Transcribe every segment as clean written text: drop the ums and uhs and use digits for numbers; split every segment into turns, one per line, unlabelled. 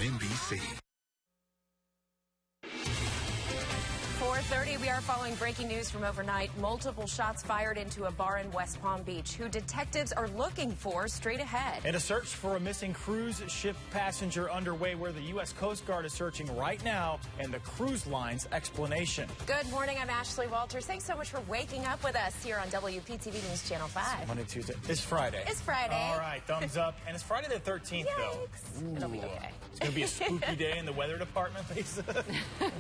NBC.
4:30, we are following breaking news from overnight. Multiple shots fired into a bar in West Palm Beach, who detectives are looking for straight ahead.
And a search for a missing cruise ship passenger underway, where the U.S. Coast Guard is searching right now, and the cruise line's explanation.
Good morning, I'm Ashley Walters. Thanks so much for waking up with us here on Wptv News Channel 5.
Monday, Tuesday. It's Friday.
It's Friday.
All right, thumbs up. And it's Friday the 13th, though.
Ooh. It'll be okay.
It's going to be a spooky day in the weather department, Lisa.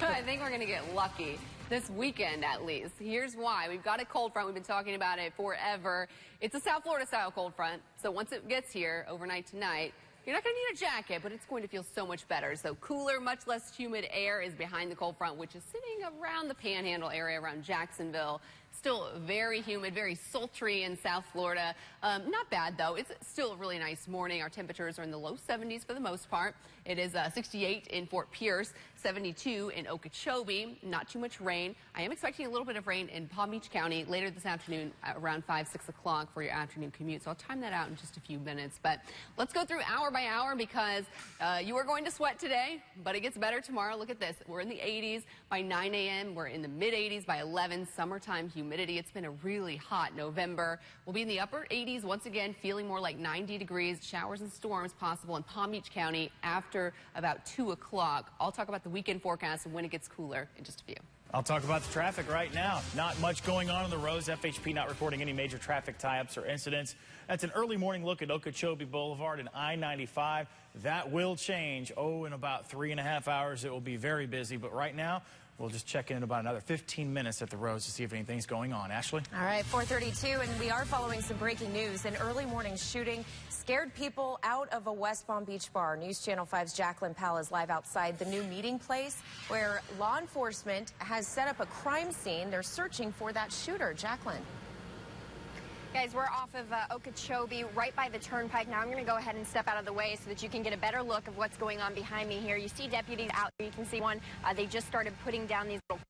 I think we're going to get lucky. This weekend, at least. Here's why. We've got a cold front. We've been talking about it forever. It's a South Florida style cold front. So once it gets here overnight tonight, you're not going to need a jacket, but it's going to feel so much better. So cooler, much less humid air is behind the cold front, which is sitting around the Panhandle area, around Jacksonville. Still very humid, very sultry in South Florida. Not bad, though. It's still a really nice morning. Our temperatures are in the low 70s for the most part. It is 68 in Fort Pierce, 72 in Okeechobee. Not too much rain. I am expecting a little bit of rain in Palm Beach County later this afternoon, around 5, 6 o'clock for your afternoon commute. So I'll time that out in just a few minutes. But let's go through hour by hour, because you are going to sweat today, but it gets better tomorrow. Look at this. We're in the 80s by 9 a.m. We're in the mid-80s by 11. Summertime humidity. It's been a really hot November. We'll be in the upper 80s once again, feeling more like 90 degrees. Showers and storms possible in Palm Beach County after about 2 o'clock. I'll talk about the weekend forecast and when it gets cooler in just a few.
I'll talk about the traffic right now. Not much going on the roads. FHP not reporting any major traffic tie-ups or incidents. That's an early morning look at Okeechobee Boulevard and I-95. That will change. In about 3.5 hours, it will be very busy. But right now, we'll just check in about another 15 minutes at the roads to see if anything's going on. Ashley?
All right, 4:32, and we are following some breaking news. An early morning shooting scared people out of a West Palm Beach bar. News Channel 5's Jacqueline Powell is live outside the new meeting place, where law enforcement has set up a crime scene. They're searching for that shooter. Jacqueline.
Guys, we're off of Okeechobee, right by the turnpike. Now I'm going to go ahead and step out of the way so that you can get a better look of what's going on behind me here. You see deputies out there. You can see one. They just started putting down these little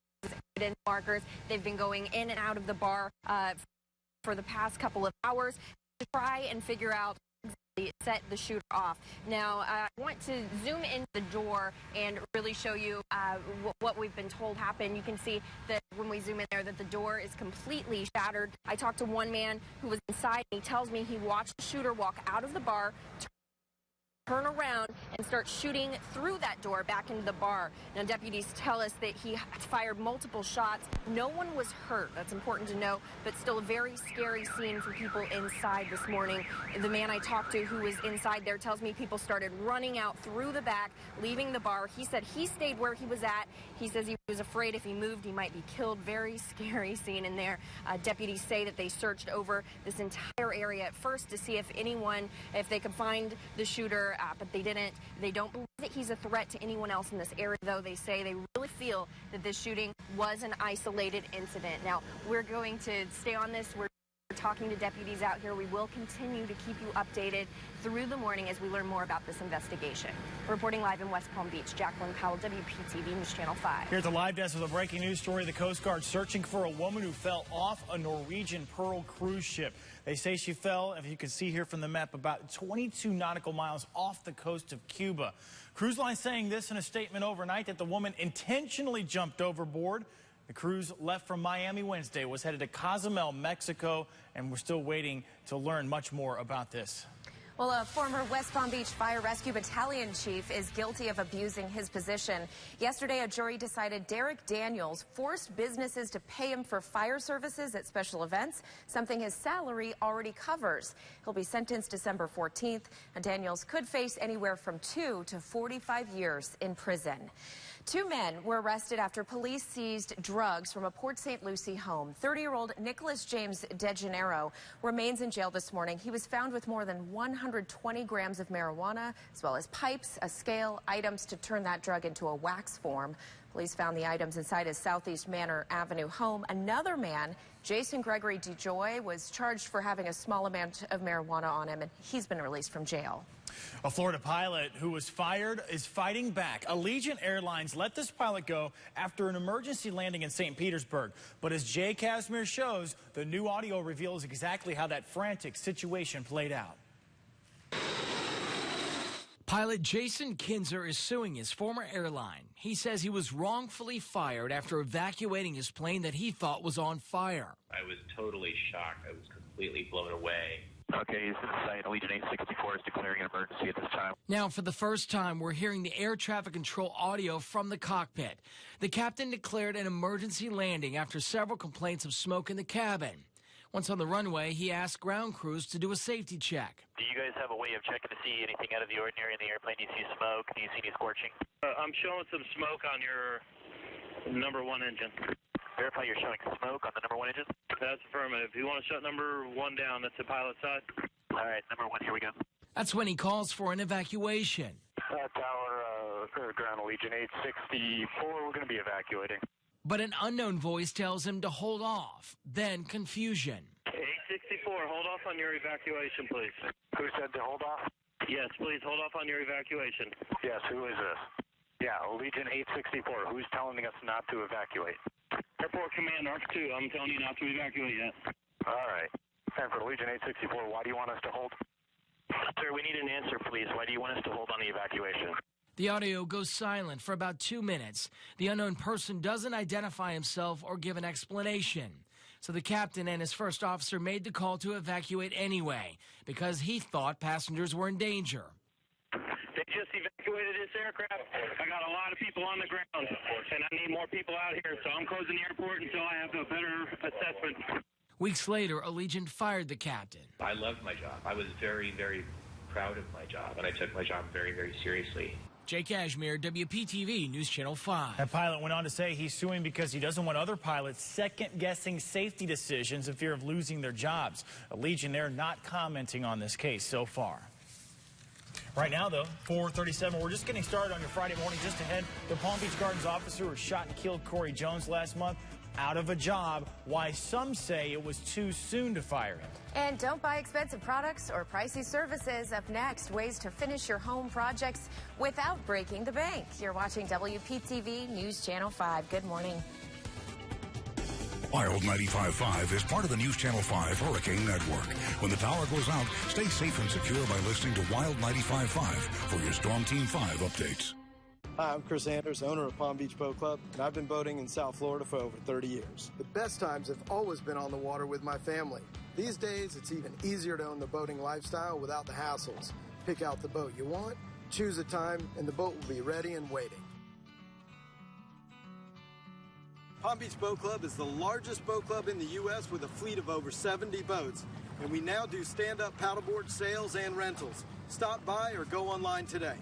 evidence markers. They've been going in and out of the bar for the past couple of hours to try and figure out set the shooter off. Now, I want to zoom into the door and really show you what we've been told happened. You can see that when we zoom in there, that the door is completely shattered. I talked to one man who was inside, and he tells me he watched the shooter walk out of the bar, turn around and start shooting through that door back into the bar. Now, deputies tell us that he fired multiple shots. No one was hurt. That's important to know, but still a very scary scene for people inside this morning. The man I talked to who was inside there tells me people started running out through the back, leaving the bar. He said he stayed where he was at. He says he was afraid if he moved, he might be killed. Very scary scene in there. Deputies say that they searched over this entire area at first to see if they could find the shooter, but they didn't. They don't believe that he's a threat to anyone else in this area, though. They say they really feel that this shooting was an isolated incident. Now, we're going to stay on this. We're talking to deputies out here. We will continue to keep you updated through the morning as we learn more about this investigation. Reporting live in West Palm Beach, Jacqueline Powell, Wptv News Channel 5.
Here's the live desk with a breaking news story. The Coast Guard searching for a woman who fell off a Norwegian Pearl cruise ship. They say she fell, if you can see here from the map, about 22 nautical miles off the coast of Cuba. Cruise line saying this in a statement overnight, that the woman intentionally jumped overboard. The cruise left from Miami Wednesday, was headed to Cozumel, Mexico, and we're still waiting to learn much more about this.
Well, a former West Palm Beach Fire Rescue Battalion chief is guilty of abusing his position. Yesterday, a jury decided Derek Daniels forced businesses to pay him for fire services at special events, something his salary already covers. He'll be sentenced December 14th, and Daniels could face anywhere from 2 to 45 years in prison. 2 men were arrested after police seized drugs from a Port St. Lucie home. 30-year-old Nicholas James DeGennaro remains in jail this morning. He was found with more than 120 grams of marijuana, as well as pipes, a scale, items to turn that drug into a wax form. Police found the items inside his Southeast Manor Avenue home. Another man, Jason Gregory DeJoy, was charged for having a small amount of marijuana on him, and he's been released from jail.
A Florida pilot who was fired is fighting back. Allegiant Airlines let this pilot go after an emergency landing in St. Petersburg. But as Jay Casimir shows, the new audio reveals exactly how that frantic situation played out.
Pilot Jason Kinzer is suing his former airline. He says he was wrongfully fired after evacuating his plane that he thought was on fire.
I was totally shocked. I was completely blown away.
Okay, this is site. Allegiant 864 is declaring an emergency at this time.
Now, for the first time, we're hearing the air traffic control audio from the cockpit. The captain declared an emergency landing after several complaints of smoke in the cabin. Once on the runway, he asked ground crews to do a safety check.
Do you guys have a way of checking to see anything out of the ordinary in the airplane? Do you see smoke? Do you see any scorching?
I'm showing some smoke on your number 1 engine.
Verify you're showing smoke on the number 1 engine?
That's affirmative. If you want to shut number 1 down, that's the pilot side.
All right, number 1, here we go.
That's when he calls for an evacuation.
Tower, ground Allegiant 864, we're going to be evacuating.
But an unknown voice tells him to hold off. Then confusion.
864, hold off on your evacuation, please.
Who said to hold off?
Yes, please hold off on your evacuation.
Yes, who is this? Yeah, Allegiant 864, who's telling us not to evacuate?
Airport Command ARC 2, I'm telling you not to evacuate yet.
All right. And for Allegiant 864, why do you want us to hold? Sir, we need an answer, please. Why do you want us to hold on the evacuation?
The audio goes silent for about 2 minutes. The unknown person doesn't identify himself or give an explanation. So the captain and his first officer made the call to evacuate anyway because he thought passengers were in danger.
They just evacuated this aircraft. I got a lot of people on the ground, and I need more people out here, so I'm closing the airport until I have a better assessment.
Weeks later, Allegiant fired the captain.
I loved my job. I was very, very proud of my job, and I took my job very, very seriously.
Jake Ashmere, Wptv, News Channel 5.
That pilot went on to say he's suing because he doesn't want other pilots second-guessing safety decisions in fear of losing their jobs. Allegiant, they're not commenting on this case so far. Right now, though, 4:37, we're just getting started on your Friday morning. Just ahead, the Palm Beach Gardens officer who shot and killed Corey Jones last month, out of a job. Why some say it was too soon to fire him.
And don't buy expensive products or pricey services. Up next, ways to finish your home projects without breaking the bank. You're watching WPTV News Channel 5. Good morning.
Wild 95.5 is part of the News Channel 5 Hurricane Network. When the tower goes out, stay safe and secure by listening to Wild 95.5 for your Storm Team 5 updates.
Hi, I'm Chris Anders, owner of Palm Beach Boat Club, and I've been boating in South Florida for over 30 years. The best times have always been on the water with my family. These days, it's even easier to own the boating lifestyle without the hassles. Pick out the boat you want, choose a time, and the boat will be ready and waiting. Palm Beach Boat Club is the largest boat club in the U.S. with a fleet of over 70 boats, and we now do stand-up paddleboard sales and rentals. Stop by or go online today.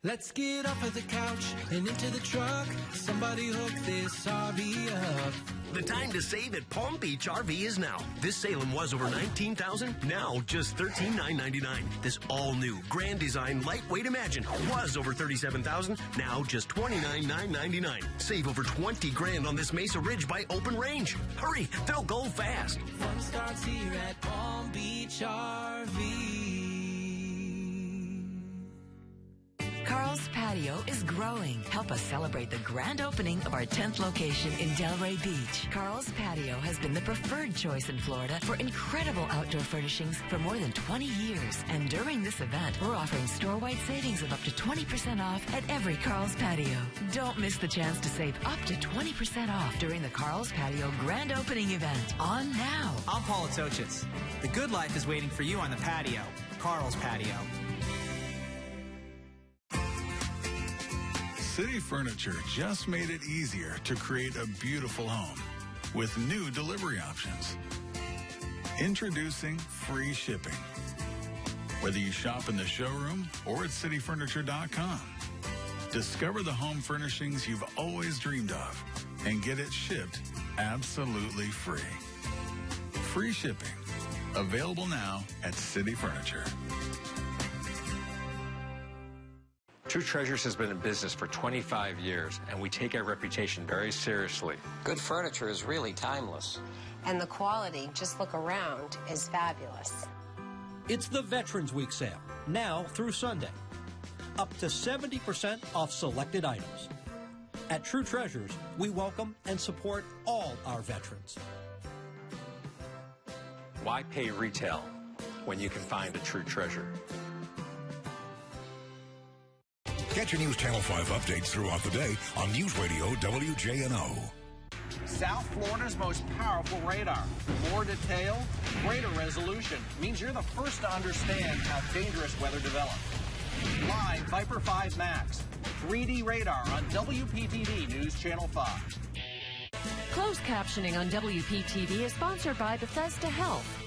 Let's get off of the couch and into the truck. Somebody hook this RV up.
The time to save at Palm Beach RV is now. This Salem was over $19,000, now just $13,999. This all-new Grand Design Lightweight Imagine was over $37,000, now just $29,999. Save over 20 grand on this Mesa Ridge by Open Range. Hurry, they'll go fast.
Fun starts here at Palm Beach RV.
Carl's Patio is growing. Help us celebrate the grand opening of our 10th location in Delray Beach. Carl's Patio has been the preferred choice in Florida for incredible outdoor furnishings for more than 20 years. And during this event, we're offering store-wide savings of up to 20% off at every Carl's Patio. Don't miss the chance to save up to 20% off during the Carl's Patio grand opening event. On now.
I'm Paul Atochitz. The good life is waiting for you on the patio. Carl's Patio.
City Furniture just made it easier to create a beautiful home with new delivery options. Introducing free shipping. Whether you shop in the showroom or at cityfurniture.com, discover the home furnishings you've always dreamed of and get it shipped absolutely free. Free shipping. Available now at City Furniture.
True Treasures has been in business for 25 years, and we take our reputation very seriously.
Good furniture is really timeless.
And the quality, just look around, is fabulous.
It's the Veterans Week sale, now through Sunday. Up to 70% off selected items. At True Treasures, we welcome and support all our veterans.
Why pay retail when you can find a true treasure?
Catch your News Channel 5 updates throughout the day on News Radio WJNO.
South Florida's most powerful radar. More detail, greater resolution means you're the first to understand how dangerous weather develops. Live Viper 5 Max, 3D radar on WPTV News Channel 5.
Closed captioning on WPTV is sponsored by Bethesda Health.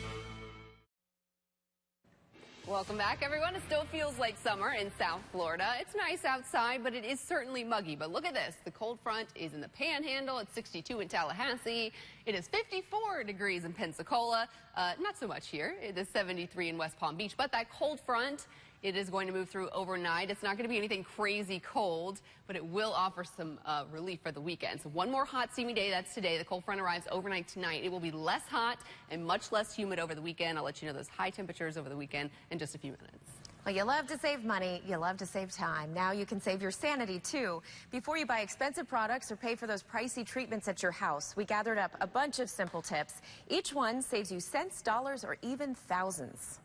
Welcome back, everyone. It still feels like summer in South Florida. It's nice outside, but it is certainly muggy. But look at this. The cold front is in the Panhandle. It's 62 in Tallahassee. It is 54 degrees in Pensacola. Not so much here. It is 73 in West Palm Beach. But that cold front, it is going to move through overnight. It's not going to be anything crazy cold, but it will offer some relief for the weekend. So one more hot, steamy day. That's today. The cold front arrives overnight tonight. It will be less hot and much less humid over the weekend. I'll let you know those high temperatures over the weekend in just a few minutes.
Well, you love to save money. You love to save time. Now you can save your sanity, too. Before you buy expensive products or pay for those pricey treatments at your house, we gathered up a bunch of simple tips. Each one saves you cents, dollars, or even thousands.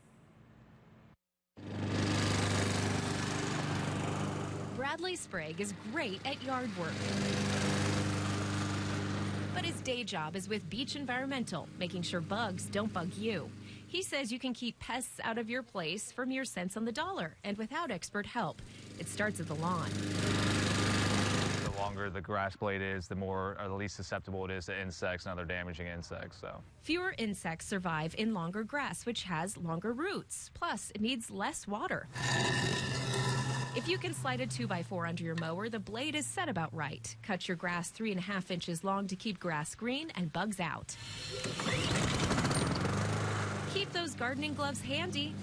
Bradley Sprague is great at yard work. But his day job is with Beach Environmental, making sure bugs don't bug you. He says you can keep pests out of your place for mere cents on the dollar and without expert help. It starts at the lawn.
The longer the grass blade is, the least susceptible it is to insects and other damaging insects. So
fewer insects survive in longer grass, which has longer roots. Plus, it needs less water. If you can slide a 2x4 under your mower, the blade is set about right. Cut your grass 3.5 inches long to keep grass green and bugs out. Keep those gardening gloves handy.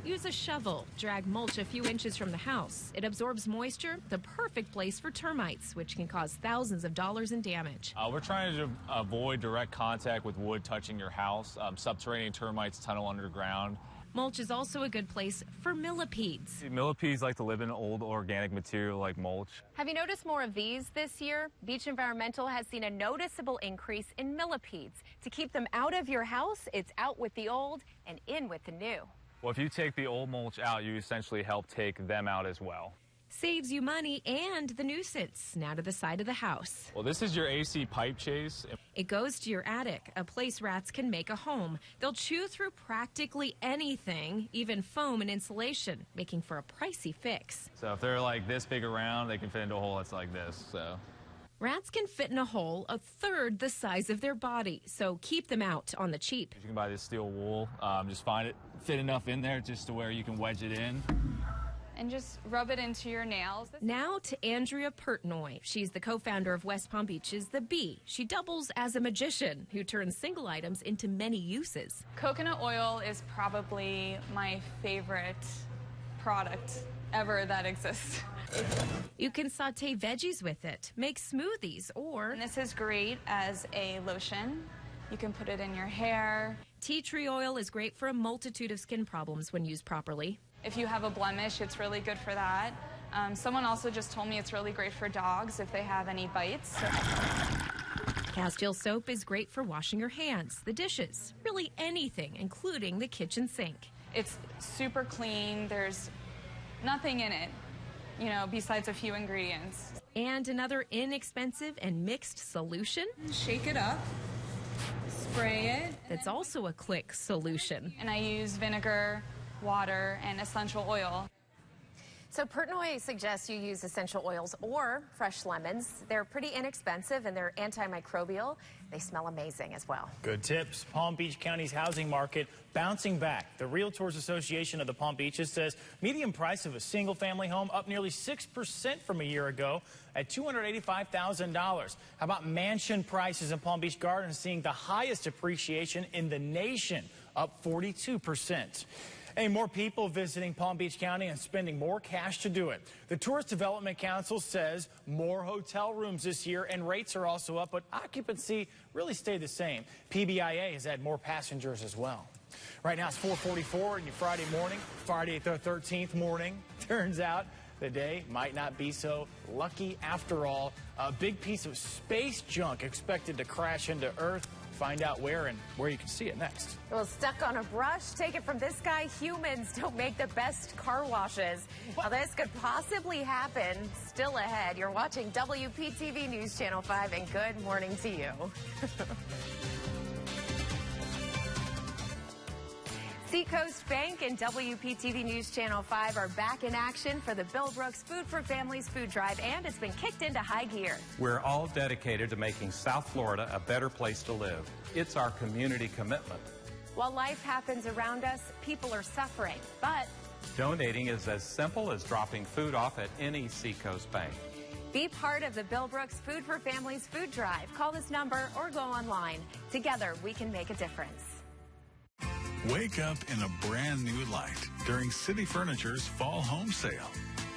Use a shovel. Drag mulch a few inches from the house. It absorbs moisture, the perfect place for termites, which can cause thousands of dollars in damage.
We're trying to avoid direct contact with wood touching your house. Subterranean termites tunnel underground.
Mulch is also a good place for millipedes.
Millipedes like to live in old organic material like mulch.
Have you noticed more of these this year? Beach Environmental has seen a noticeable increase in millipedes. To keep them out of your house, it's out with the old and in with the new.
Well, if you take the old mulch out, you essentially help take them out as well.
Saves you money and the nuisance. Now to the side of the house.
Well, this is your AC pipe chase.
It goes to your attic, a place rats can make a home. They'll chew through practically anything, even foam and insulation, making for a pricey fix.
So if they're like this big around, they can fit into a hole that's like this. So
rats can fit in a hole a third the size of their body, so keep them out on the cheap.
You can buy this steel wool. Just find it fit enough in there just to where you can wedge it in.
And just rub it into your nails.
Now to Andrea Pertnoy. She's the co-founder of West Palm Beach's The Bee. She doubles as a magician who turns single items into many uses.
Coconut oil is probably my favorite product ever that exists.
You can saute veggies with it, make smoothies, or...
And this is great as a lotion. You can put it in your hair.
Tea tree oil is great for a multitude of skin problems when used properly.
If you have a blemish, it's really good for that. Someone also just told me it's really great for dogs if they have any bites.
Castile soap is great for washing your hands, the dishes, really anything, including the kitchen sink.
It's super clean. There's nothing in it, besides a few ingredients.
And another inexpensive and mixed solution.
Shake it up. Spray it.
That's also a quick solution.
And I use vinegar, water, and essential oil.
So Pertnoy suggests you use essential oils or fresh lemons. They're pretty inexpensive and they're antimicrobial. They smell amazing as well.
Good tips. Palm Beach County's housing market bouncing back. The Realtors Association of the Palm Beaches says median price of a single-family home up nearly 6% from a year ago at $285,000. How about mansion prices in Palm Beach Gardens seeing the highest appreciation in the nation, up 42%. And more people visiting Palm Beach County and spending more cash to do it. The Tourist Development Council says more hotel rooms this year, and rates are also up, but occupancy really stayed the same. PBIA has had more passengers as well. Right now it's 4:44 in your Friday morning, Friday the 13th morning. Turns out the day might not be so lucky after all. A big piece of space junk expected to crash into Earth Find out where and where you can see it next.
Well, stuck on a brush, take it from this guy, humans don't make the best car washes. Now, this could possibly happen. Still ahead, you're watching WPTV News Channel 5, and good morning to you. Seacoast Bank and WPTV News Channel 5 are back in action for the Bill Brooks Food for Families food drive, and it's been kicked into high gear.
We're all dedicated to making South Florida a better place to live. It's our community commitment.
While life happens around us, people are suffering, but
donating is as simple as dropping food off at any Seacoast Bank.
Be part of the Bill Brooks Food for Families food drive. Call this number or go online. Together, we can make a difference.
Wake up in a brand new light during City Furniture's Fall Home Sale.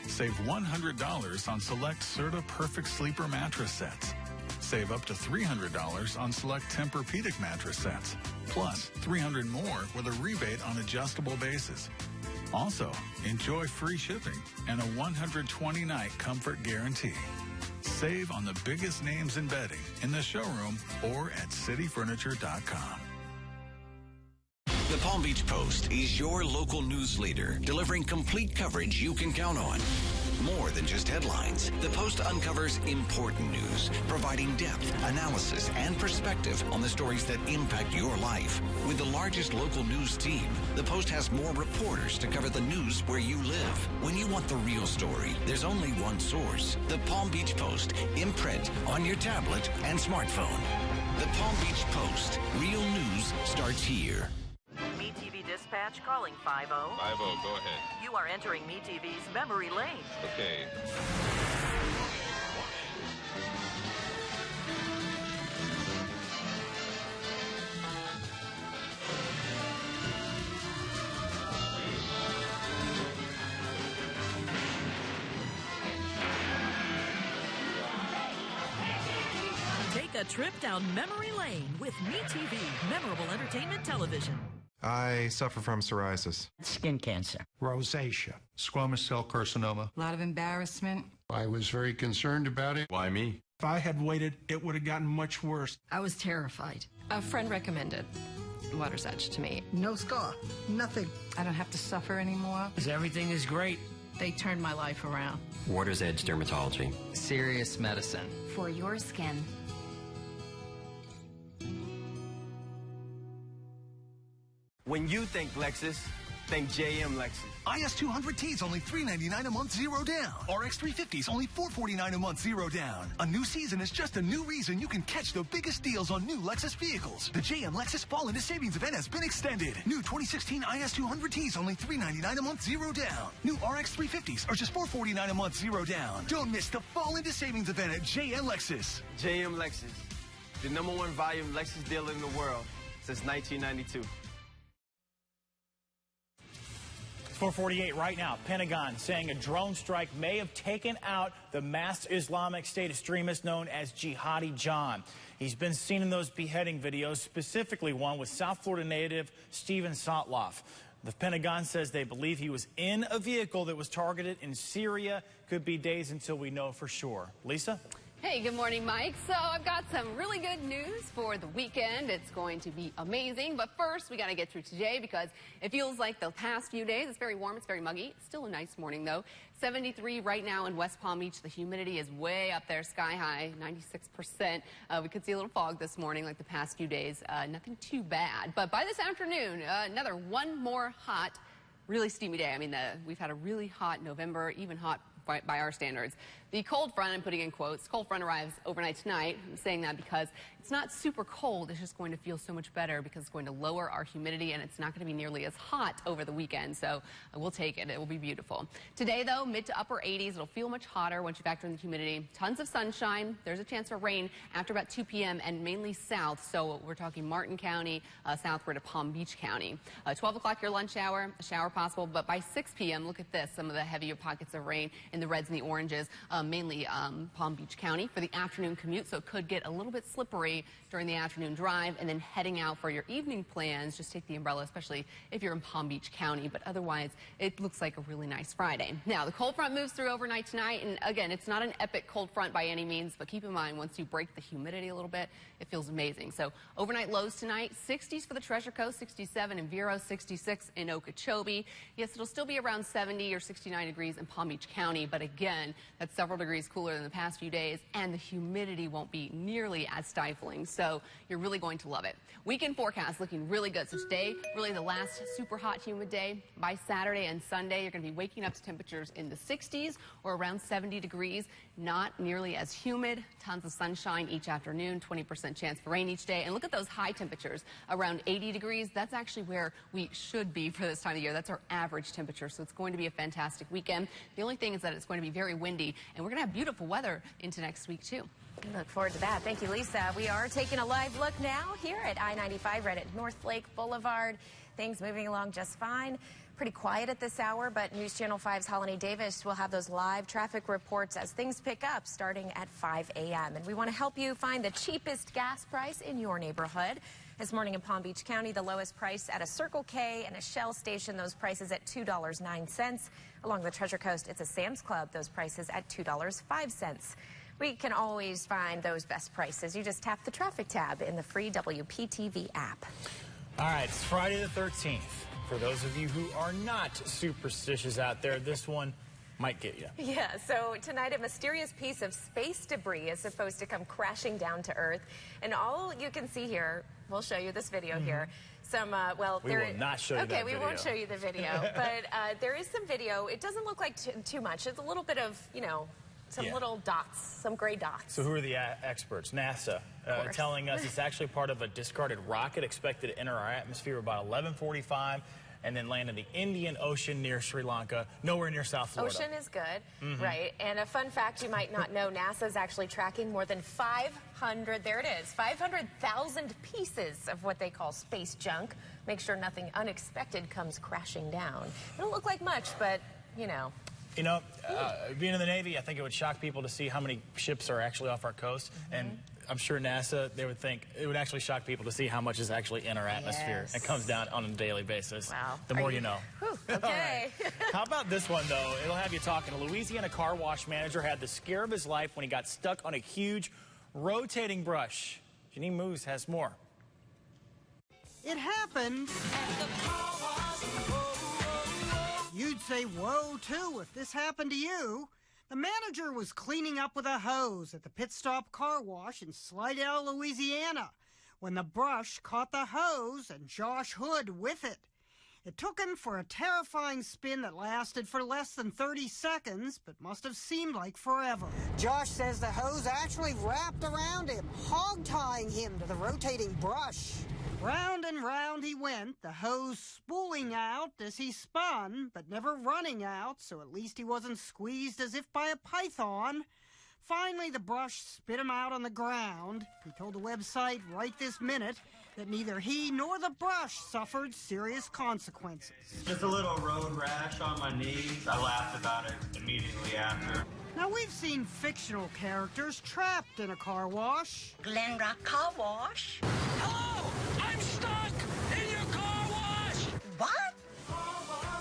Save $100 on select Serta Perfect Sleeper mattress sets. Save up to $300 on select Tempur-Pedic mattress sets. Plus, $300 more with a rebate on adjustable bases. Also, enjoy free shipping and a 120-night comfort guarantee. Save on the biggest names in bedding in the showroom or at cityfurniture.com.
The Palm Beach Post is your local news leader, delivering complete coverage you can count on. More than just headlines, the Post uncovers important news, providing depth, analysis, and perspective on the stories that impact your life. With the largest local news team, the Post has more reporters to cover the news where you live. When you want the real story, there's only one source. The Palm Beach Post, in print, on your tablet and smartphone. The Palm Beach Post. Real news starts here.
MeTV Dispatch calling 50.
50, go ahead.
You are entering MeTV's memory lane.
Okay.
Take a trip down memory lane with MeTV, memorable entertainment television.
I suffer from psoriasis.
Skin cancer.
Rosacea. Squamous cell carcinoma.
A lot of embarrassment.
I was very concerned about it.
Why me?
If I had waited, it would have gotten much worse.
I was terrified.
A friend recommended Water's Edge to me.
No scar. Nothing. I don't have to suffer anymore.
Everything is great.
They turned my life around.
Water's Edge Dermatology.
Serious medicine.
For your skin.
When you think Lexus, think JM Lexus.
IS200T is only $399 a month, zero down. RX 350 is only $449 a month, zero down. A new season is just a new reason you can catch the biggest deals on new Lexus vehicles. The JM Lexus Fall Into Savings event has been extended. New 2016 IS200T is only $399 a month, zero down. New RX 350s are just $449 a month, zero down. Don't miss the Fall Into Savings event at JM Lexus.
JM Lexus, the #1 volume Lexus dealer in the world since 1992.
4:48 right now. Pentagon saying a drone strike may have taken out the masked Islamic State extremist known as Jihadi John. He's been seen in those beheading videos, specifically one with South Florida native Steven Sotloff. The Pentagon says they believe he was in a vehicle that was targeted in Syria. Could be days until we know for sure. Lisa?
Hey, good morning, Mike. So I've got some really good news for the weekend. It's going to be amazing. But first, we got to get through today because it feels like the past few days. It's very warm. It's very muggy. It's still a nice morning, though. 73 right now in West Palm Beach. The humidity is way up there, sky high, 96%. We could see a little fog this morning like the past few days. Nothing too bad. But by this afternoon, another one more hot, really steamy day. I mean, we've had a really hot November, even hot by our standards. The cold front, I'm putting in quotes, cold front arrives overnight tonight. I'm saying that because it's not super cold. It's just going to feel so much better because it's going to lower our humidity and it's not going to be nearly as hot over the weekend. So we'll take it. It will be beautiful. Today, though, mid to upper 80s. It'll feel much hotter once you factor in the humidity. Tons of sunshine. There's a chance for rain after about 2 p.m. and mainly south. So we're talking Martin County, southward to Palm Beach County. 12 o'clock, your lunch hour. A shower possible, but by 6 p.m., look at this, some of the heavier pockets of rain in the reds and the oranges, mainly Palm Beach County for the afternoon commute, so it could get a little bit slippery during the afternoon drive, and then heading out for your evening plans, just take the umbrella, especially if you're in Palm Beach County, but otherwise, it looks like a really nice Friday. Now, the cold front moves through overnight tonight, and again, it's not an epic cold front by any means, but keep in mind, once you break the humidity a little bit, it feels amazing. So overnight lows tonight, 60s for the Treasure Coast, 67 in Vero, 66 in Okeechobee. Yes, it'll still be around 70 or 69 degrees in Palm Beach County, but again, that's several degrees cooler than the past few days, and the humidity won't be nearly as stifling, so you're really going to love it. Weekend forecast looking really good. So today, really the last super hot, humid day. By Saturday and Sunday, you're going to be waking up to temperatures in the 60s or around 70 degrees. Not nearly as humid. Tons of sunshine each afternoon, 20% chance for rain each day. And look at those high temperatures, around 80 degrees. That's actually where we should be for this time of year. That's our average temperature, so it's going to be a fantastic weekend. The only thing is that it's going to be very windy, and we're going to have beautiful weather into next week, too.
Look forward to that. Thank you, Lisa. We are taking a live look now here at I-95 right at North Lake Boulevard. Things moving along just fine. Pretty quiet at this hour, but News Channel 5's Holly Davis will have those live traffic reports as things pick up starting at 5 a.m. And we want to help you find the cheapest gas price in your neighborhood. This morning in Palm Beach County, the lowest price at a Circle K and a Shell station, those prices at $2.09. Along the Treasure Coast, it's a Sam's Club, those prices at $2.05. We can always find those best prices. You just tap the traffic tab in the free Wptv app.
All right, it's Friday the 13th. For those of you who are not superstitious out there, this one might get you.
Yeah, so tonight a mysterious piece of space debris is supposed to come crashing down to Earth. And all you can see here, we'll show you this video here. Some, well,
we will not show you that
video. Okay, we won't show you the video. But there is some video. It doesn't look like too much. It's a little bit of, you know, some little dots, some gray dots.
So who are the experts? NASA telling us it's actually part of a discarded rocket expected to enter our atmosphere about 11:45 and then land in the Indian Ocean near Sri Lanka, nowhere near South Florida.
Ocean is good, right? And a fun fact you might not know, NASA is actually tracking more than 500, there it is, 500,000 pieces of what they call space junk. Make sure nothing unexpected comes crashing down. It don't look like much, but, you know.
You know, being in the Navy, I think it would shock people to see how many ships are actually off our coast. And I'm sure NASA, they would think, it would actually shock people to see how much is actually in our atmosphere. It comes down on a daily basis.
Wow.
The more you know.
Whew, okay.
Right. How about this one, though? It'll have you talking. A Louisiana car wash manager had the scare of his life when he got stuck on a huge rotating brush. Janine Moose has more.
It happened. You'd say, whoa, too, if this happened to you. The manager was cleaning up with a hose at the Pit Stop Car Wash in Slidell, Louisiana, when the brush caught the hose and Josh Hood with it. It took him for a terrifying spin that lasted for less than 30 seconds, but must have seemed like forever. Josh says the hose actually wrapped around him, hog-tying him to the rotating brush. Round and round he went, the hose spooling out as he spun, but never running out, so at least he wasn't squeezed as if by a python. Finally, the brush spit him out on the ground. He told the website right this minute that neither he nor the brush suffered serious consequences.
Just a little road rash on my knees. I laughed about it immediately after.
Now, we've seen fictional characters trapped in a car wash.
Glen Rock Car Wash. Hello! I'm stuck in your car wash! What?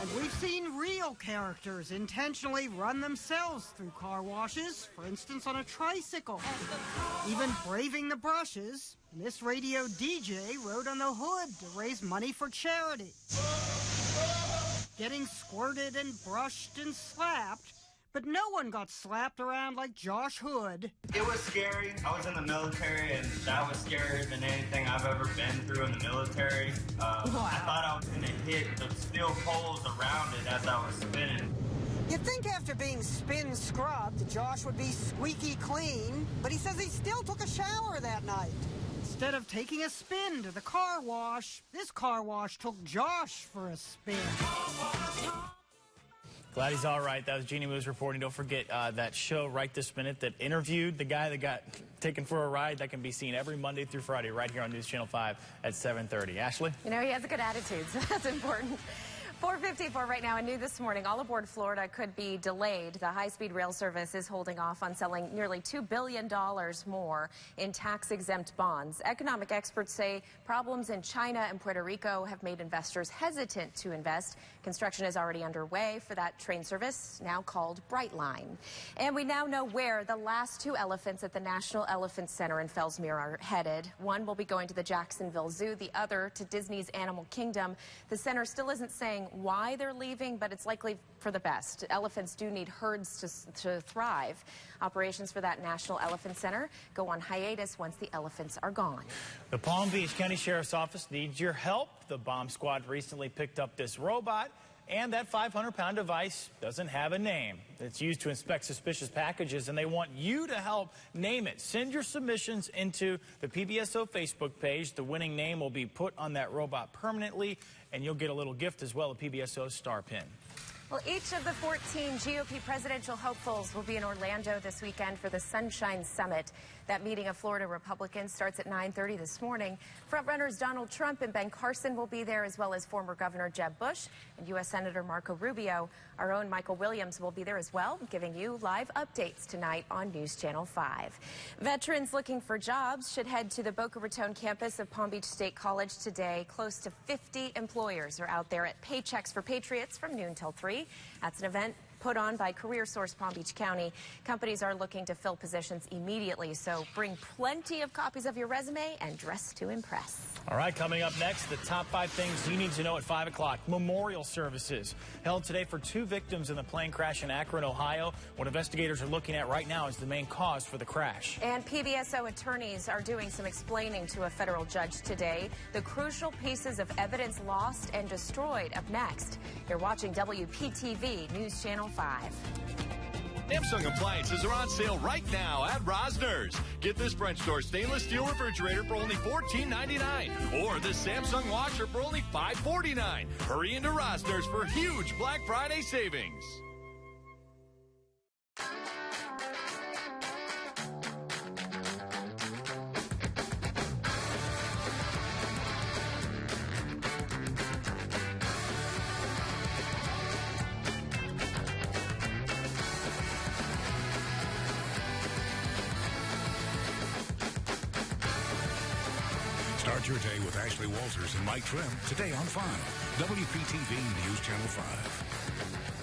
And we've seen real characters intentionally run themselves through car washes, for instance on a tricycle. Even braving the brushes, this radio DJ rode on the hood to raise money for charity. Getting squirted and brushed and slapped, but no one got slapped around like Josh Hood.
It was scary. I was in the military, and that was scarier than anything I've ever been through in the military. I thought I was going to hit the steel poles around it as I was spinning.
You'd think after being spin scrubbed, Josh would be squeaky clean, but he says he still took a shower that night. Instead of taking a spin to the car wash, this car wash took Josh for a spin.
Glad he's all right. That was Jeannie Moose reporting. Don't forget that show right this minute that interviewed the guy that got taken for a ride. That can be seen every Monday through Friday right here on News Channel 5 at 7:30. Ashley?
You know, he has a good attitude, so that's important. 4:54 right now, and new this morning, all aboard Florida could be delayed. The high-speed rail service is holding off on selling nearly $2 billion more in tax-exempt bonds. Economic experts say problems in China and Puerto Rico have made investors hesitant to invest. Construction is already underway for that train service, now called Brightline. And we now know where the last two elephants at the National Elephant Center in Fellsmere are headed. One will be going to the Jacksonville Zoo, the other to Disney's Animal Kingdom. The center still isn't saying why they're leaving, but it's likely for the best. Elephants do need herds to thrive. Operations for that National Elephant Center go on hiatus once the elephants are gone.
The Palm Beach County Sheriff's Office needs your help. The bomb squad recently picked up this robot, and that 500-pound device doesn't have a name. It's used to inspect suspicious packages, and they want you to help name it. Send your submissions into the PBSO Facebook page. The winning name will be put on that robot permanently, and you'll get a little gift as well, a PBSO star pin.
Well, each of the 14 GOP presidential hopefuls will be in Orlando this weekend for the Sunshine Summit. That meeting of Florida Republicans starts at 9:30 this morning. Frontrunners Donald Trump and Ben Carson will be there, as well as former Governor Jeb Bush and U.S. Senator Marco Rubio. Our own Michael Williams will be there as well, giving you live updates tonight on News Channel 5. Veterans looking for jobs should head to the Boca Raton campus of Palm Beach State College today. Close to 50 employers are out there at Paychecks for Patriots from noon till 3. That's an event put on by CareerSource Palm Beach County. Companies are looking to fill positions immediately, so bring plenty of copies of your resume and dress to impress.
All right, coming up next, the top 5 things you need to know at 5 o'clock. Memorial services held today for 2 victims in the plane crash in Akron, Ohio. What investigators are looking at right now is the main cause for the crash.
And PBSO attorneys are doing some explaining to a federal judge today. The crucial pieces of evidence lost and destroyed. Up next, you're watching WPTV News Channel 5.
Samsung appliances are on sale right now at Rosner's. Get this French door stainless steel refrigerator for only $14.99, or this Samsung washer for only $5.49. Hurry into Rosner's for huge Black Friday savings.
Start your day with Ashley Walters and Mike Trim today on 5. WPTV News Channel 5.